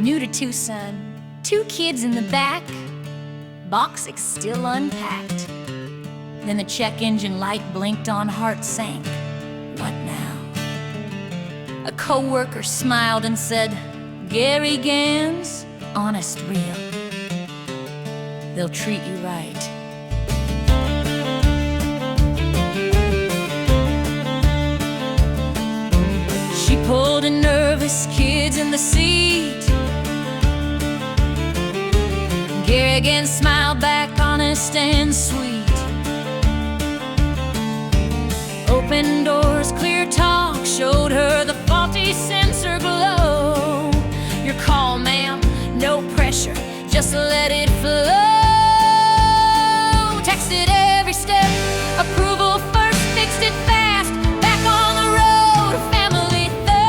New to Tucson, 2 kids in the back, boxes still unpacked. Then the check engine light blinked on, heart sank. What now? A co-worker smiled and said, Garrigan's honest real. They'll treat you right. She pulled a nervous kids in the seat. Garrigan smiled back, honest and sweet. Open doors, clear talk, showed her the faulty sensor glow. Your call, ma'am, no pressure, just let it flow. Texted every step, approval first, fixed it fast. Back on the road, family thirst.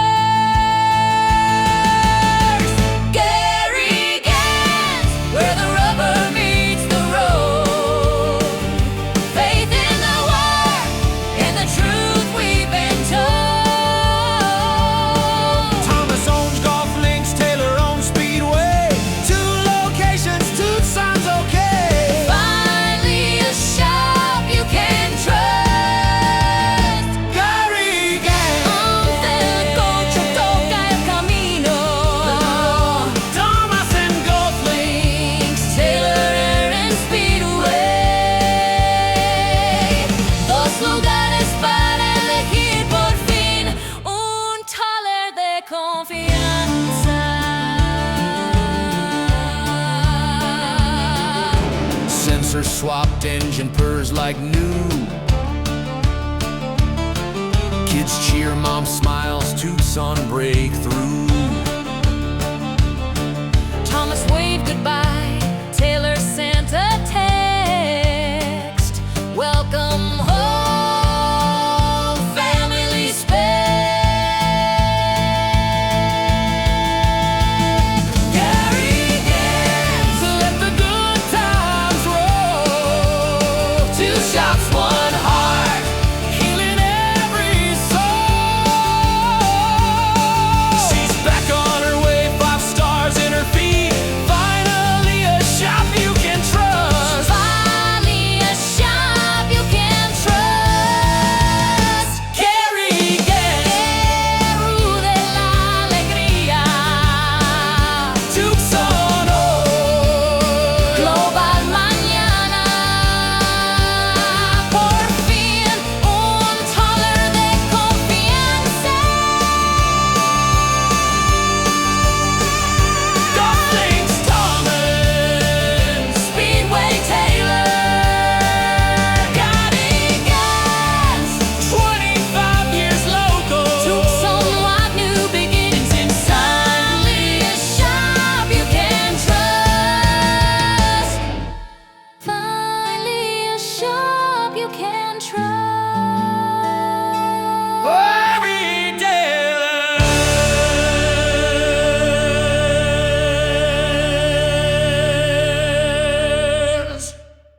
Garrigan's, where the rubber meets the road. Faith in the work and the truth we've been told. Thomas owns golf links, Taylor owns Speedway. 2 locations, Tucson's okay. Finally a shop you can trust. Garrigan, Del cocho toca el camino. Thomas and golf Links, Taylor and Speedway. 2 lugares para elegir por fin. Un taller de confianza. Sensor swapped, engine purrs like new. Kids cheer, mom smiles, Tucson breakthrough.